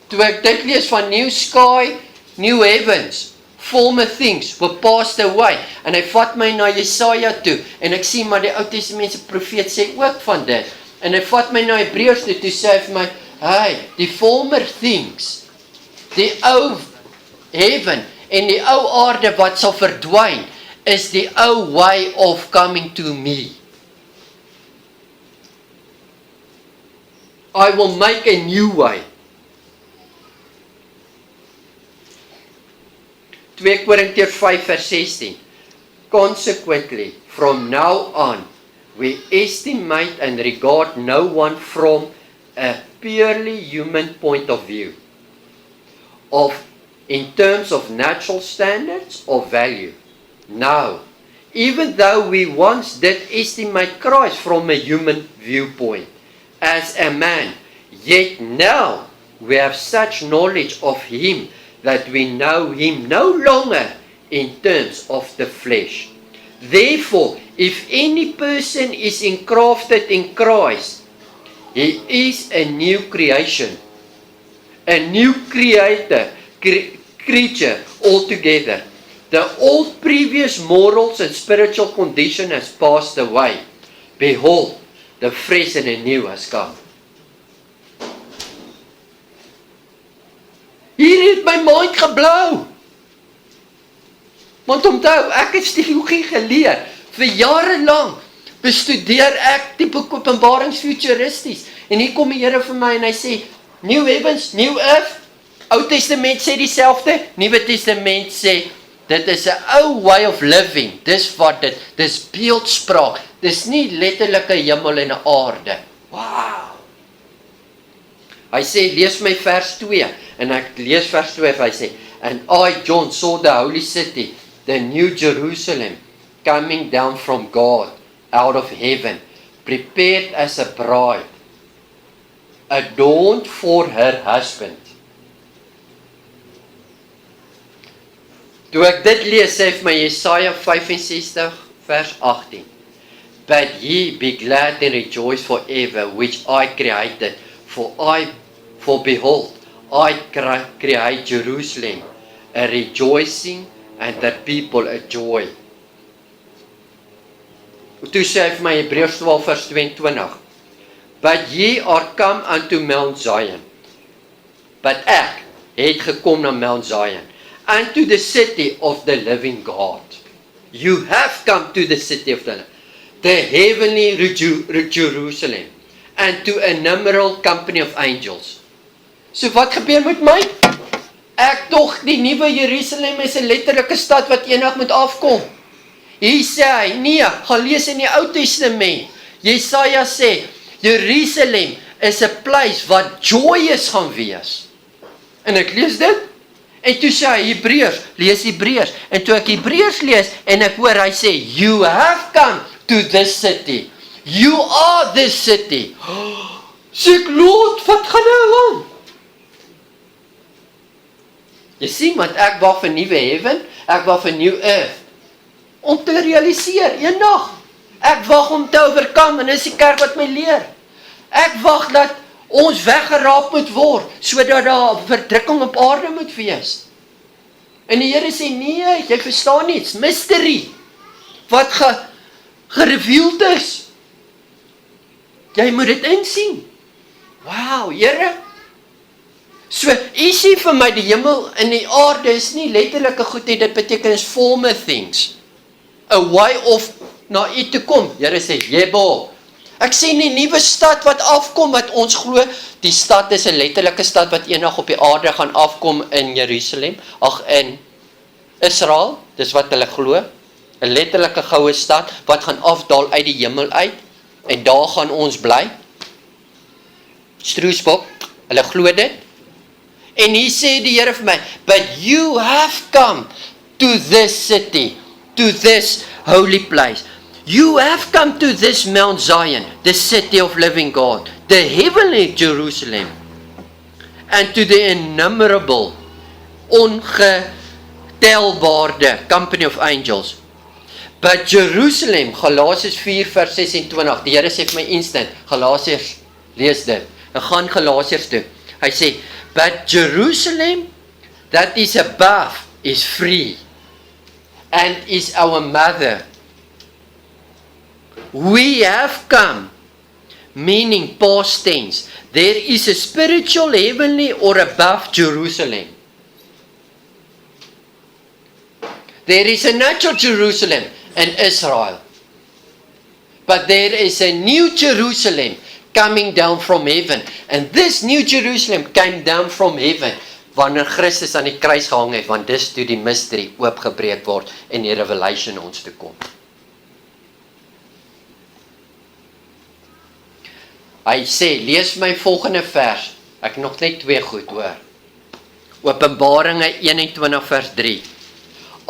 [SPEAKER 1] toe ek dit lees van new sky, new heavens, former things were passed away. En hy vat my na Jesaja toe, en ek sien maar die Ou Testamentiese profeet sê ook van dit. En hy vat my na Hebreërs toe, toe sê hy vir my, hey, die former things, die ou heaven en die ou aarde wat sal verdwyn, is die ou way of coming to me. I will make a new way. 2 Korintiërs 5 vers 16. Consequently, from now on, we estimate and regard no one from a purely human point of view, in terms of natural standards or value. Now, even though we once did estimate Christ from a human viewpoint, as a man, yet now we have such knowledge of him that we know him no longer in terms of the flesh. Therefore, if any person is engrafted in Christ, he is a new creation, a new creature altogether. The old previous morals and spiritual condition has passed away. Behold, the fresh and the new has come. Hier het my mind geblou. Want onthou, ek het teologie geleer. Vir jare lang bestudeer ek die boek Openbarings futuristies. En hier kom die Here vir my en hy sê, New heavens, new earth. Ou Testament sê dieselfde, Nuwe Testament sê, dit is 'n ou way of living. Dis wat dis beeldspraak. Dis nie letterlike hemel en 'n aarde. Wow! Hy sê, lees my vers 2, en ek lees vers 2, hy sê, and I, John, saw the holy city, the new Jerusalem, coming down from God, out of heaven, prepared as a bride, adorned for her husband. Toe ek dit lees, sê vir my Jesaja 65 vers 18. But ye be glad and rejoice forever, which I created. For behold, I create Jerusalem, a rejoicing, and the people a joy. Toe sê hy vir my Hebreërs 12 vers 22. But ye are come unto Mount Zion. But ek het gekom na Mount Zion, unto the city of the living God. You have come to the city of the heavenly Jerusalem, and to a innumerable company of angels. So wat gebeur met my? Ek tog die nuwe Jerusalem is 'n letterlike stad wat eendag moet afkom. Hier sê hy, nee, gaan lees in die Ou Testament. Jesaja sê, Jerusalem is 'n place wat joyous gaan wees. En ek lees dit, en toe sê hy Hebreërs, lees Hebreërs, en toe ek Hebreërs lees, en ek hoor hy sê, you have come to this city. You are this city. Sê ek, Lord, wat gaan nou aan? Jy sien, want ek wag vir nuwe heaven, ek wag vir new earth. Om te realiseer, eendag. Ek wag om te oorkom, en dis die kerk wat my leer. Ek wag dat ons weggeraap moet word, sodat daar verdrukking op aarde moet wees. En die Here sê, nee, jy verstaan niets, mystery, wat gereveeld is. Jy moet dit insien. Wow, Here. So, u sê vir my, die hemel en die aarde is nie letterlike goed nie, dit beteken is former things. A way of na u te kom. Here sê, jebo. Ek sê nie nuwe stad wat afkom, wat ons glo, die stad is 'n letterlike stad wat eendag op die aarde gaan afkom in Jerusalem, in Israel, dis wat hulle glo, 'n letterlike goue stad, wat gaan afdaal uit die hemel uit, en daar gaan ons bly. Stroesbok, hulle glo dit. En hier sê die Here vir my, but you have come to this city, to this holy place. You have come to this Mount Zion, the city of living God, the heavenly Jerusalem, and to the innumerable, ongetelbare company of angels. But Jerusalem, Galasiërs 4 vers 26, die Here sê vir my instant, Galasiërs, lees dit, en gaan Galasiërs toe, hy sê, but Jerusalem, that is above, is free and is our mother. We have come, meaning past tense. There is a spiritual heavenly or above Jerusalem. There is a natural Jerusalem in Israel. But there is a new Jerusalem coming down from heaven. And this new Jerusalem came down from heaven wanneer Christus aan die kruis gehang het, want dis toe die mystery oopgebreek word en die revelation ons toe kom. Hy sê, lees my volgende vers, ek nog net 2 goed hoor. Openbaringe 21 vers 3.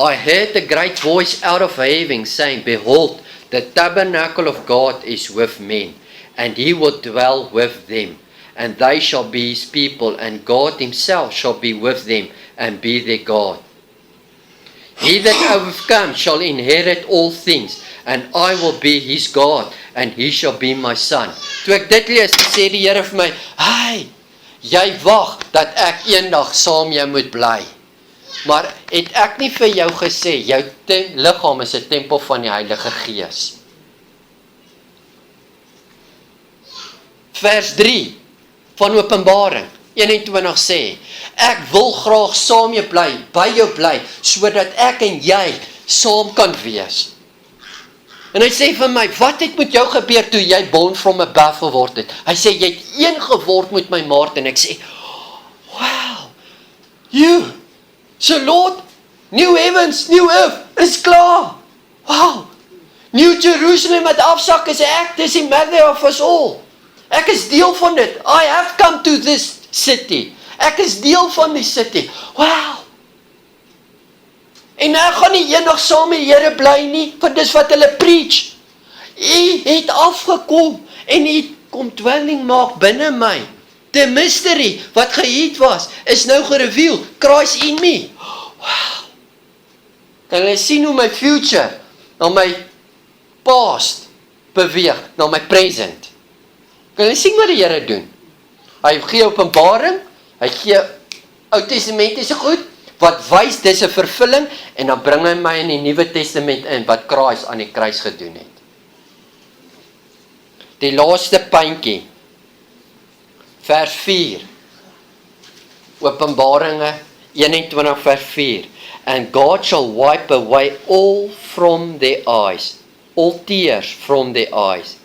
[SPEAKER 1] I heard a great voice out of heaven saying, behold, the tabernacle of God is with men, and he will dwell with them, and they shall be his people, and God himself shall be with them, and be their God. He that overcomes shall inherit all things, and I will be his God, and he shall be my son. Toe ek dit lees, sê die Here vir my, hey, jy wag dat ek eendag saam jou moet bly. Maar het ek nie vir jou gesê, jou liggaam is 'n tempel van die Heilige Gees. Vers 3 van Openbaring 21 sê, ek wil graag saam jou bly, by jou bly, sodat ek en jy saam kan wees. En hy sê vir my, wat het met jou gebeur toe jy born from above geword het? Hy sê, jy het een geword met my maat, en ek sê, wow, you, so Lord, new heavens, new earth, is klaar. Wow, New Jerusalem wat afsak is ek, dis die mother of us all. Ek is deel van dit. I have come to this city. Ek is deel van die city. Wow. En ek gaan nie eendag saam met die Here bly nie, want dis wat hulle preach. Hy het afgekom en hy kom dwelling maak binne my. The mystery wat gehid was, is nou gereveal. Christ in me. Wow. Kan jy sien hoe my future na my past beweeg, na my present. Kan jy sien wat die Here doen? Hy gee openbaring, hy gee Ou Testamentiese goed, wat wys dis 'n vervulling, en dan bring hy my in die Nuwe Testament in, wat Christ aan die kruis gedoen het. Die laaste puntjie, vers 4, Openbaringe 21 vers 4, and God shall wipe away all from their eyes, all tears from their eyes,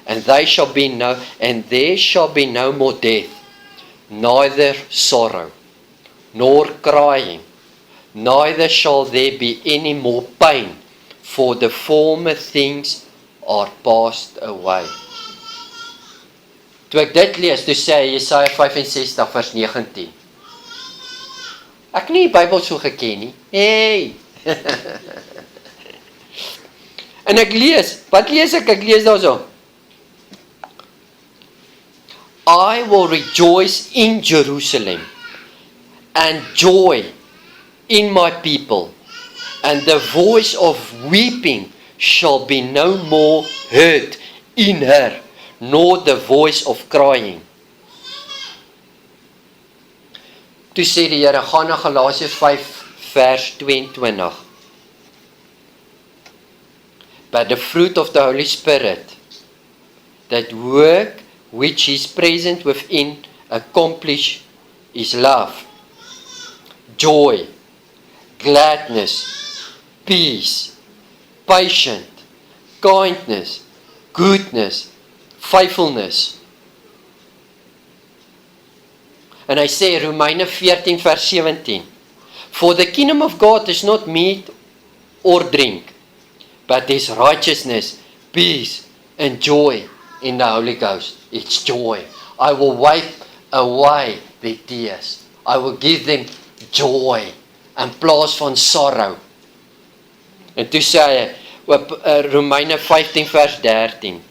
[SPEAKER 1] and there shall be no more death, neither sorrow, nor crying, neither shall there be any more pain, for the former things are passed away. Toe ek dit lees, toe sê Jesaja 65 vers 19. Ek nie die Bybel so geken nie. Hey! En ek lees, wat lees ek? Ek lees daar so. I will rejoice in Jerusalem, and joy in my people, and the voice of weeping shall be no more heard in her, nor the voice of crying. Toe sê die Here, gaan na Galasiërs 5 vers 22. But the fruit of the Holy Spirit, that work which is present within, accomplish is love, joy, gladness, peace, patience, kindness, goodness, faithfulness. En hy sê, Romeine 14 vers 17, for the kingdom of God is not meat or drink, but is righteousness, peace, and joy in the Holy Ghost. It's joy. I will wipe away their tears. I will give them joy, in plaas van sorrow. En toe sê hy, op Romeine 15 vers 13,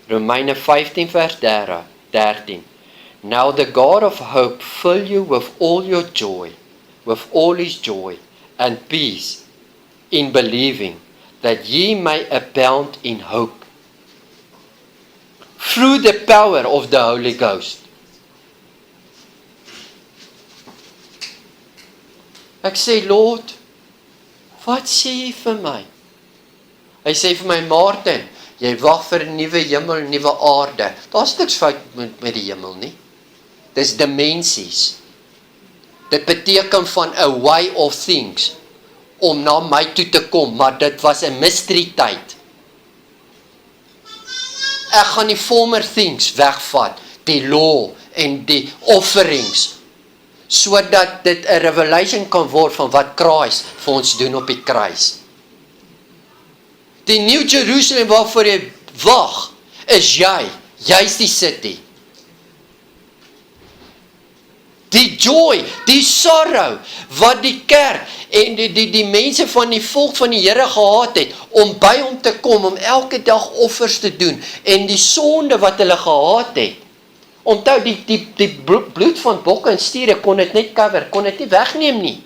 [SPEAKER 1] Romeine 15 vers 13, now the God of hope fill you with all your joy, with all his joy and peace in believing, that ye may abound in hope, through the power of the Holy Ghost. Ek sê, Lord, wat sê jy vir my? Hy sê vir my, Martin, jy wag vir 'n nuwe hemel en 'n nuwe aarde. Daar's niks fout met die hemel nie. Dis dimensies. Dit beteken van a way of things, om na my toe te kom, maar dit was 'n mystery tyd. Ek gaan die former things wegvat, die law en die offerings, sodat dit 'n revelation kan word van wat Christus vir ons doen op die kruis. Die New Jerusalem waarvoor jy wag, is jy's die city. Die joy, die sorrow, wat die kerk en die mense van die volk van die Here gehad het, om by hom te kom, om elke dag offers te doen, en die sonde wat hulle gehad het. Onthou, die bloed van bokke en stiere kon dit net cover, kon dit nie wegneem nie.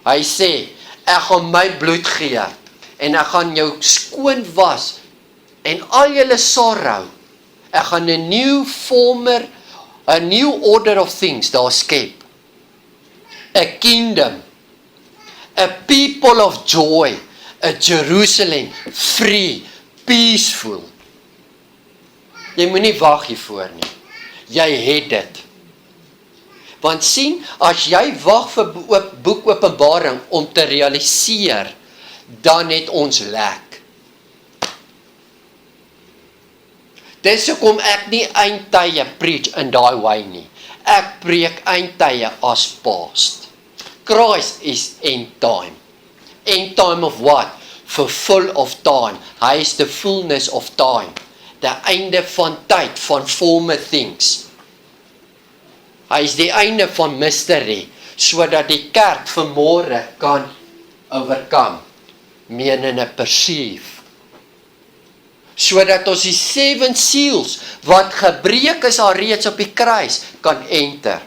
[SPEAKER 1] Hy sê, ek gaan my bloed gee, en ek gaan jou skoon was, en al julle sorrow, ek gaan 'n new order of things daar skep. A kingdom, a people of joy, a Jerusalem, free, peaceful. Jy moenie wag hiervoor nie. Jy het dit. Want sien, as jy wag vir boek Openbaring om te realiseer, dan het ons lek. Dis hoekom ek nie eindtye preach in daai way nie. Ek preek eindtye as past. Christ is end time. End time of what? Full of time. Hy is the fullness of time. Die einde van tyd, van former things. Hy is die einde van mystery, sodat die kerk vanmôre kan overcome, menende perceive. Sodat ons die 7 seals, wat gebreek is alreeds op die kruis, kan enter.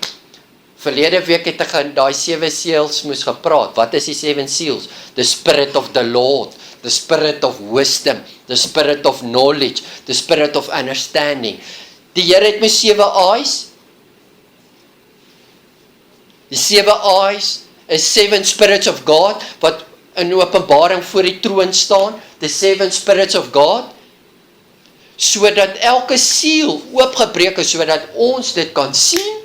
[SPEAKER 1] Verlede week het ek daai 7 seals moes gepraat. Wat is die 7 seals? The Spirit of the Lord, the Spirit of wisdom, the Spirit of knowledge, the Spirit of understanding. Die Here het my 7 eyes. Die 7 eyes is 7 spirits of God, wat in Openbaring voor die troon staan. The 7 spirits of God. Sodat elke siel oopgebreek is, sodat ons dit kan sien.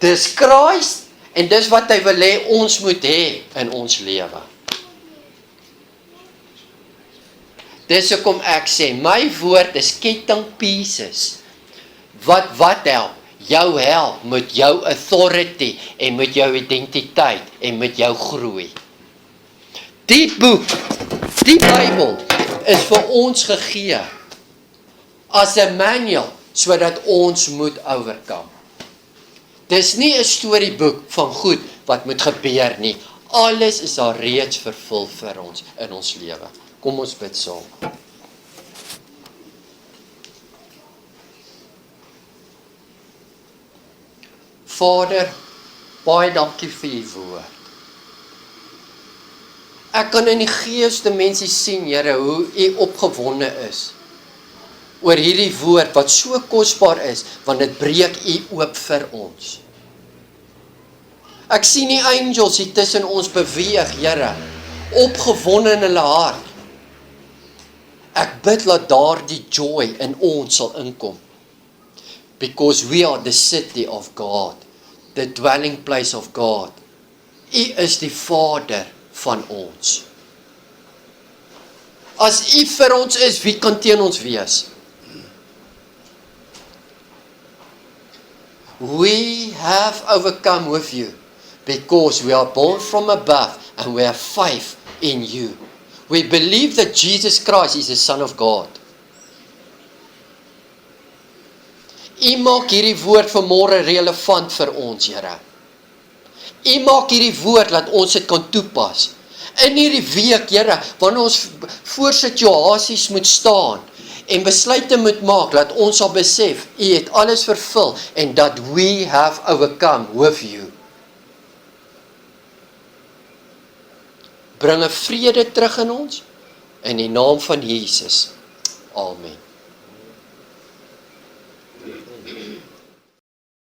[SPEAKER 1] Dis Christ, en dis wat hy wil hê ons moet hê in ons lewe. Dis hoekom ek sê, my woord is ketting pieces. Wat help? Jou help met jou authority, en met jou identiteit, en met jou groei. Die boek, die Bybel, is vir ons gegee, as 'n manual, sodat ons moet overkom. Dis nie 'n storieboek van goed wat moet gebeur nie. Alles is al reeds vervul vir ons in ons lewe. Kom ons bid saam. Vader, baie dankie vir u woord. Ek kan in die gees die mense sien, Here, hoe u opgewonde is oor hierdie woord wat so kosbaar is, want dit breek u oop vir ons. Ek sien die angels hier tussen ons beweeg, Here, opgewonde in hulle hart. Ek bid dat daardie joy in ons sal inkom. Because we are the city of God, the dwelling place of God. U is die Vader van ons. As u vir ons is, wie kan teen ons wees? We have overcome with you, because we are born from above, and we have faith in you. We believe that Jesus Christ is the Son of God. U maak hierdie woord vanmôre relevant vir ons, Here. U maak hierdie woord dat ons dit kan toepas. In hierdie week, Here, wanneer ons voor situasies moet staan en besluite moet maak, dat ons sal besef, u het alles vervul, en dat we have overcome with you. Bring 'n vrede terug in ons, in die naam van Jesus. Amen.